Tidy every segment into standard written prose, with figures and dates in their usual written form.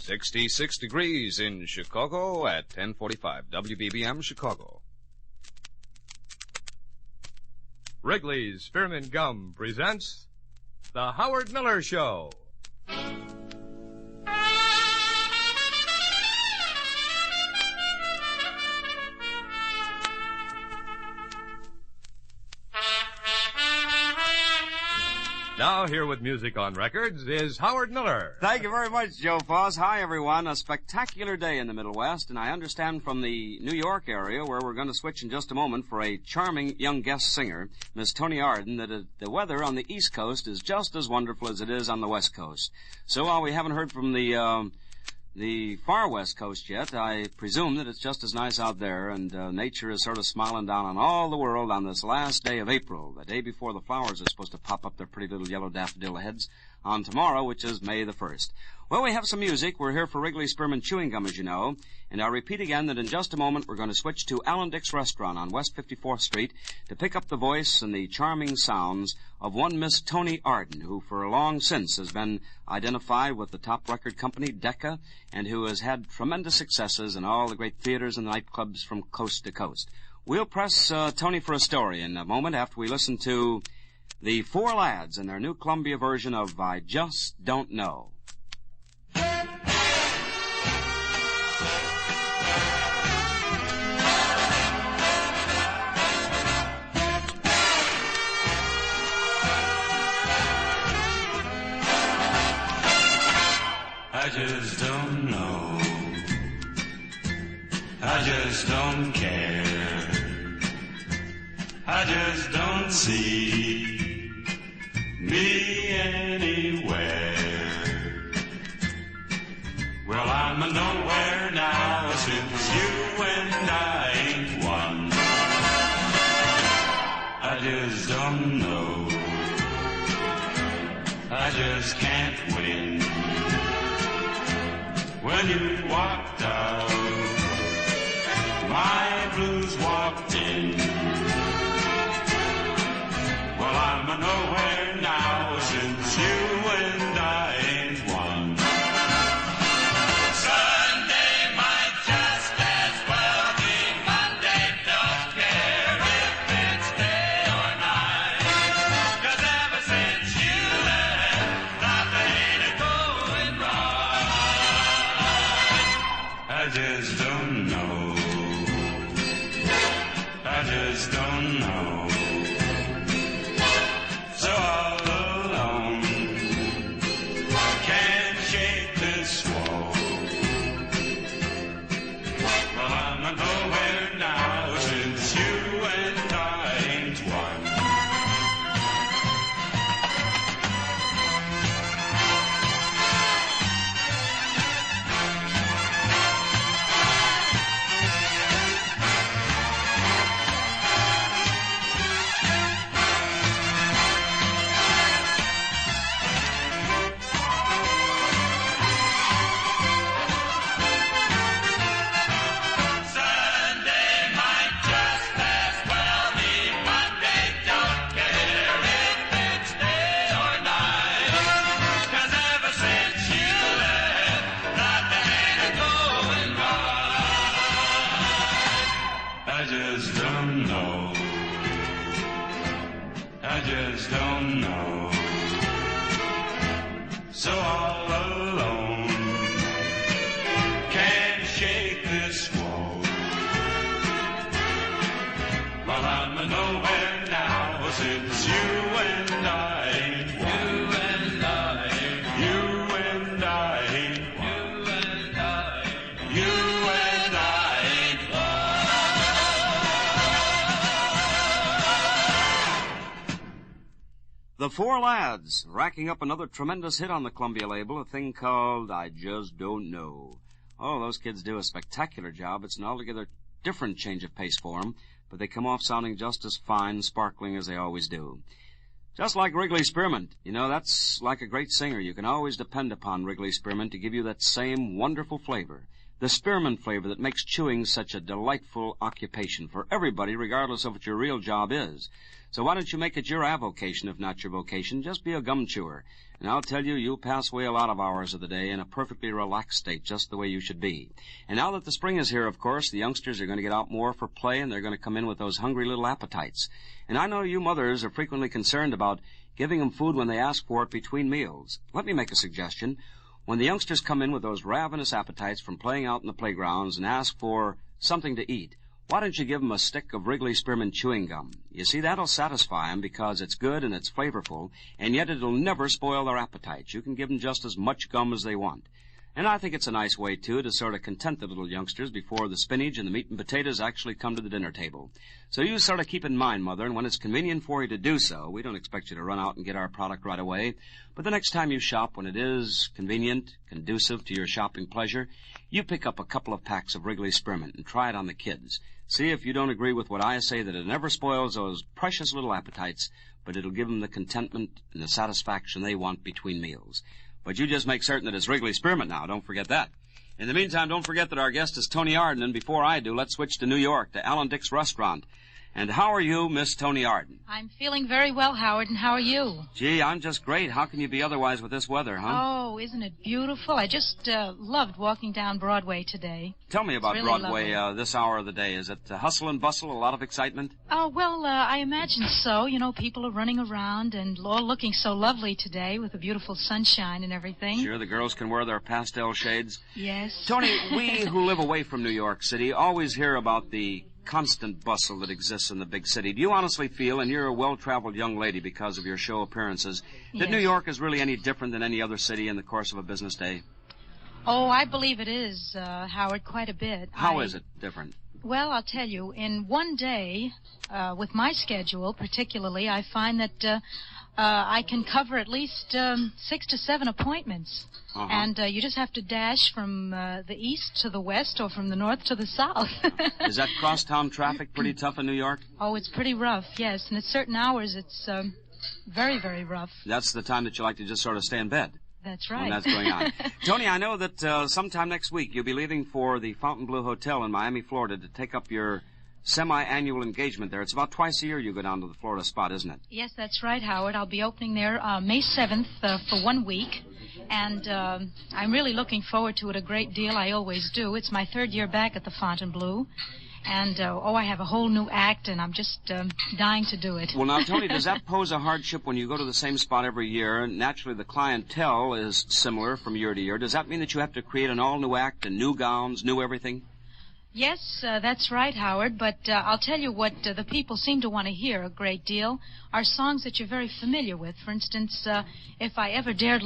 66 degrees in Chicago at 10:45. WBBM, Chicago. Wrigley's Spearmint Gum presents The Howard Miller Show. Now, here with music on records is Howard Miller. Thank you very much, Joe Foss. Hi, everyone. A spectacular day in the Middle West, and I understand from the New York area, where we're going to switch in just a moment for a charming young guest singer, Miss Toni Arden, that the weather on the East Coast is just as wonderful as it is on the West Coast. So while we haven't heard from the far West Coast yet, I presume that it's just as nice out there, and nature is sort of smiling down on all the world on this last day of April, the day before the flowers are supposed to pop up their pretty little yellow daffodil heads on tomorrow, which is May the 1st. Well, we have some music. We're here for Wrigley's Spearmint Chewing Gum, as you know, and I'll repeat again that in just a moment we're going to switch to Alan Dick's Restaurant on West 54th Street to pick up the voice and the charming sounds of one Miss Toni Arden, who for long since has been identified with the top record company, Decca, and who has had tremendous successes in all the great theaters and nightclubs from coast to coast. We'll press Toni for a story in a moment after we listen to the Four Lads and their new Columbia version of I Just Don't Know. I just don't know. I just don't care. I just don't see me anywhere. Well, I'm a nowhere now since you and I ain't one. I just don't know. I just can't win. When you walked out, my blues walked in. Well, I'm a nowhere now since you and I ain't one. Sunday might just as well be Monday, don't care if it's day or night. 'Cause ever since you left, nothing ain't going right. I just don't know. I just don't know. So all alone, can't shake this wall. Well, I'm a nowhere now since you and I ain't one. I just don't know. So all alone, can't shake this wall. Well, I'm a nowhere now since you and I ain't one. You and I ain't. You and I ain't. You and I ain't. You and I ain't one. The Four Lads, racking up another tremendous hit on the Columbia label, a thing called I Just Don't Know. Oh, those kids do a spectacular job. It's an altogether different change of pace for them, but they come off sounding just as fine, sparkling as they always do. Just like Wrigley Spearmint. You know, that's like a great singer. You can always depend upon Wrigley Spearmint to give you that same wonderful flavor. The spearmint flavor that makes chewing such a delightful occupation for everybody, regardless of what your real job is. So why don't you make it your avocation, if not your vocation? Just be a gum chewer. And I'll tell you, you'll pass away a lot of hours of the day in a perfectly relaxed state, just the way you should be. And now that the spring is here, of course, the youngsters are going to get out more for play, and they're going to come in with those hungry little appetites. And I know you mothers are frequently concerned about giving them food when they ask for it between meals. Let me make a suggestion. When the youngsters come in with those ravenous appetites from playing out in the playgrounds and ask for something to eat, why don't you give them a stick of Wrigley Spearmint chewing gum? You see, that'll satisfy them because it's good and it's flavorful, and yet it'll never spoil their appetites. You can give them just as much gum as they want. And I think it's a nice way, too, to sort of content the little youngsters before the spinach and the meat and potatoes actually come to the dinner table. So you sort of keep in mind, Mother, and when it's convenient for you to do so, we don't expect you to run out and get our product right away, but the next time you shop, when it is convenient, conducive to your shopping pleasure, you pick up a couple of packs of Wrigley Spearmint and try it on the kids. See if you don't agree with what I say, that it never spoils those precious little appetites, but it'll give them the contentment and the satisfaction they want between meals. But you just make certain that it's Wrigley Spearmint now. Don't forget that. In the meantime, don't forget that our guest is Toni Arden, and before I do, let's switch to New York, to Alan Dick's restaurant. And how are you, Miss Toni Arden? I'm feeling very well, Howard, and how are you? Gee, I'm just great. How can you be otherwise with this weather, huh? Oh, isn't it beautiful? I just loved walking down Broadway today. Tell me about really Broadway this hour of the day. Is it hustle and bustle, a lot of excitement? Oh, well, I imagine so. You know, people are running around and all looking so lovely today with the beautiful sunshine and everything. Sure, the girls can wear their pastel shades. Yes. Toni, we who live away from New York City always hear about the constant bustle that exists in the big city. Do you honestly feel, and you're a well-traveled young lady because of your show appearances, that Yes. New York is really any different than any other city in the course of a business day? Oh, I believe it is, Howard, quite a bit. How is it different? Well, I'll tell you, in one day, with my schedule particularly, I find that I can cover at least 6 to 7 appointments. Uh-huh. And you just have to dash from the east to the west or from the north to the south. Is that crosstown traffic pretty tough in New York? Oh, it's pretty rough, yes. And at certain hours, it's very, very rough. That's the time that you like to just sort of stay in bed. That's right. When that's going on. Toni, I know that sometime next week you'll be leaving for the Fontainebleau Hotel in Miami, Florida to take up your semi-annual engagement there. It's about twice a year you go down to the Florida spot, isn't it? Yes, that's right, Howard. I'll be opening there May 7th for 1 week. And I'm really looking forward to it a great deal. I always do. It's my 3rd year back at the Fontainebleau. And, I have a whole new act, and I'm just dying to do it. Well, now, Toni, does that pose a hardship when you go to the same spot every year? Naturally, the clientele is similar from year to year. Does that mean that you have to create an all-new act and new gowns, new everything? Yes, that's right, Howard. But I'll tell you what the people seem to want to hear a great deal are songs that you're very familiar with. For instance, if I ever dared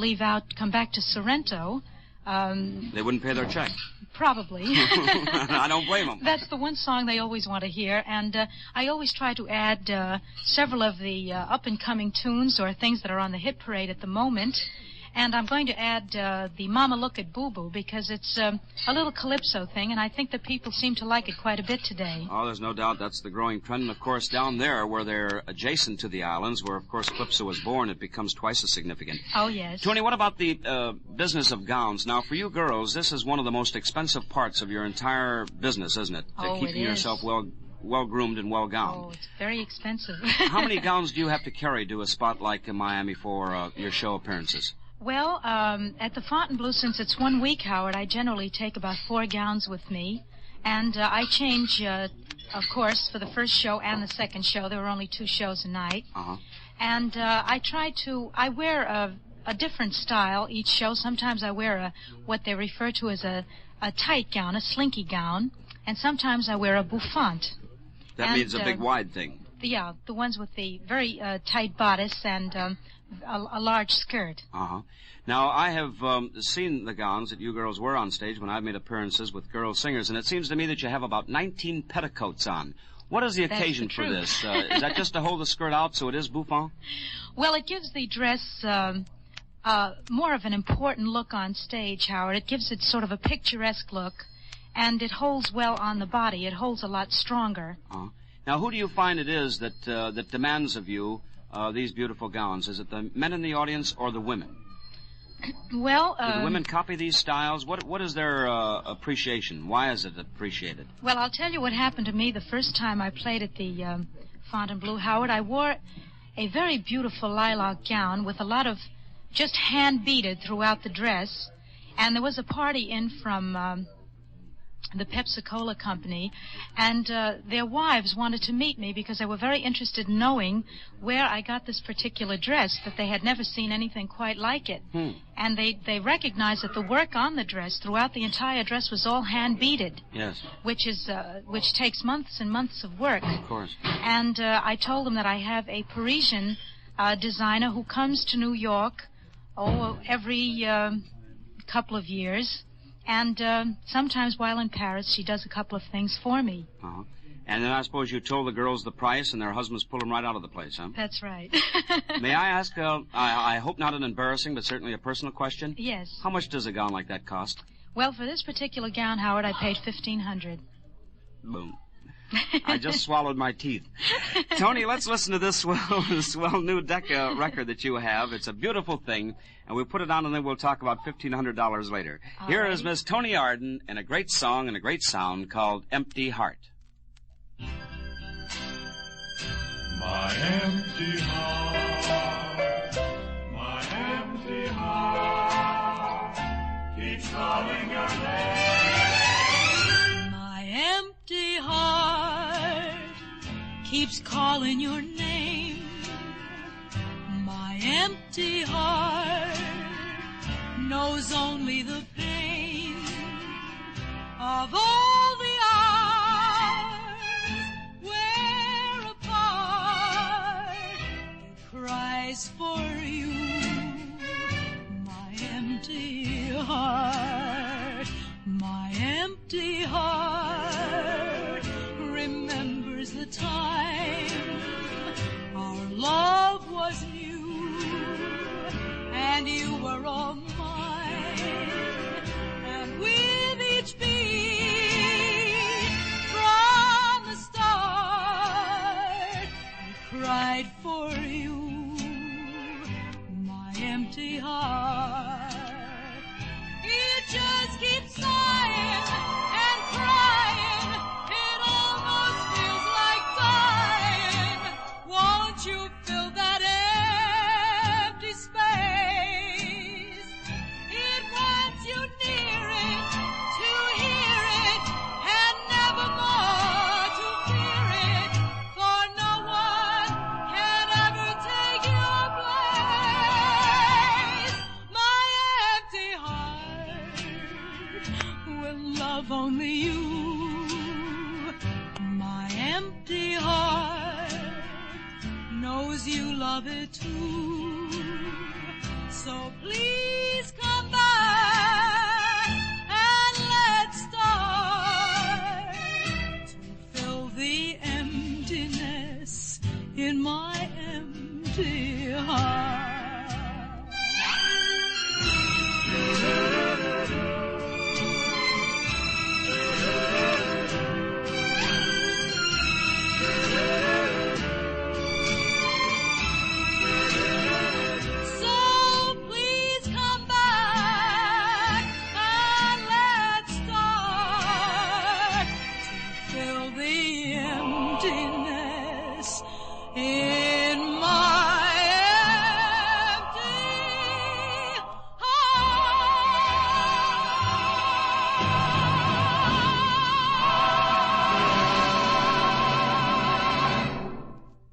come back to Sorrento... They wouldn't pay their check. Probably. I don't blame them. That's the one song they always want to hear, and I always try to add several of the up-and-coming tunes or things that are on the hit parade at the moment. And I'm going to add the Mama Look at Boo Boo because it's a little calypso thing, and I think that people seem to like it quite a bit today. Oh, there's no doubt that's the growing trend. And, of course, down there where they're adjacent to the islands, where, of course, calypso was born, it becomes twice as significant. Oh, yes. Toni, what about the business of gowns? Now, for you girls, this is one of the most expensive parts of your entire business, isn't it? Oh, keeping it is. yourself well-groomed and well-gowned. Oh, it's very expensive. How many gowns do you have to carry to a spot like in Miami for your show appearances? Well, at the Fontainebleau, since it's 1 week, Howard, I generally take about 4 gowns with me. And I change, of course, for the first show and the second show. There were only 2 shows a night. Uh-huh. And I wear a different style each show. Sometimes I wear what they refer to as a tight gown, a slinky gown. And sometimes I wear a bouffant. That means a big wide thing. Yeah, the ones with the very tight bodice and a large skirt. Uh-huh. Now, I have seen the gowns that you girls wear on stage when I've made appearances with girl singers, and it seems to me that you have about 19 petticoats on. What is the occasion for this? Is that just to hold the skirt out so it is bouffant? Well, it gives the dress more of an important look on stage, Howard. It gives it sort of a picturesque look, and it holds well on the body. It holds a lot stronger. Uh-huh. Now, who do you find it is that demands of you these beautiful gowns? Is it the men in the audience or the women? Well, do the women copy these styles? What is their appreciation? Why is it appreciated? Well, I'll tell you what happened to me the first time I played at the Fontainebleau, Howard. I wore a very beautiful lilac gown with a lot of just hand-beaded throughout the dress. And there was a party in from the Pepsi-Cola company, and their wives wanted to meet me because they were very interested in knowing where I got this particular dress, that they had never seen anything quite like it. And they recognized that the work on the dress, throughout the entire dress, was all hand-beaded. Yes. Which takes months and months of work. Of course. And I told them that I have a Parisian designer who comes to New York, every couple of years. And sometimes while in Paris, she does a couple of things for me. Uh-huh. And then I suppose you told the girls the price, and their husbands pulled them right out of the place, huh? That's right. May I ask, I hope not an embarrassing, but certainly a personal question? Yes. How much does a gown like that cost? Well, for this particular gown, Howard, I paid $1,500. Boom. I just swallowed my teeth. Toni, let's listen to this swell new Decca record that you have. It's a beautiful thing, and we'll put it on and then we'll talk about $1,500 later. Here is Miss Toni Arden and a great song and a great sound called Empty Heart. My empty heart, my empty heart keeps calling your name. My empty heart keeps calling your name. My empty heart knows only the pain of all the hours we're apart. It cries for you, my empty heart. My empty heart remembers the time our love was new and you were all mine. And with each beat from the start, I cried for you, my empty heart. It just keeps sighing and crying. It almost feels like dying. Won't you fill that empty space? It wants you near it, to hear it, and never more to fear it. For no one can ever take your place. My empty heart will love only you. My empty heart knows you love it too. So please come back and let's start to fill the emptiness in my empty heart. So please come back and let's start to fill the emptiness in my empty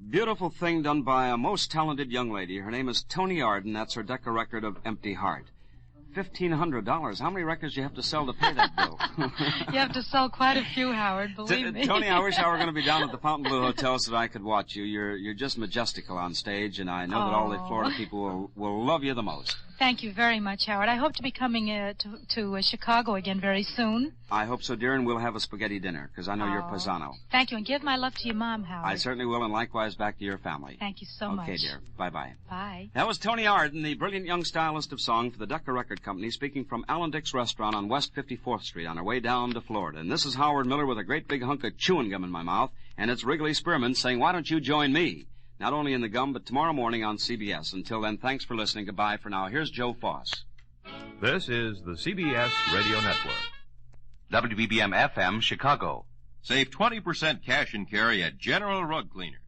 Beautiful thing done by a most talented young lady. Her name is Toni Arden. That's her Decca record of Empty Heart. $1,500. How many records do you have to sell to pay that bill? You have to sell quite a few, Howard, believe me. Toni, I wish I were going to be down at the Fontainebleau Hotel so that I could watch you. You're just majestical on stage, and I know that all the Florida people will love you the most. Thank you very much, Howard. I hope to be coming to Chicago again very soon. I hope so, dear, and we'll have a spaghetti dinner, because I know you're Pisano. Thank you, and give my love to your mom, Howard. I certainly will, and likewise back to your family. Thank you so much. Okay, dear. Bye-bye. Bye. That was Toni Arden, the brilliant young stylist of song for the Decca Record Company, speaking from Alan Dick's Restaurant on West 54th Street on our way down to Florida. And this is Howard Miller with a great big hunk of chewing gum in my mouth, and it's Wrigley Spearman saying, why don't you join me? Not only in the gum, but tomorrow morning on CBS. Until then, thanks for listening. Goodbye for now. Here's Joe Foss. This is the CBS Radio Network. WBBM FM, Chicago. Save 20% cash and carry at General Rug Cleaners.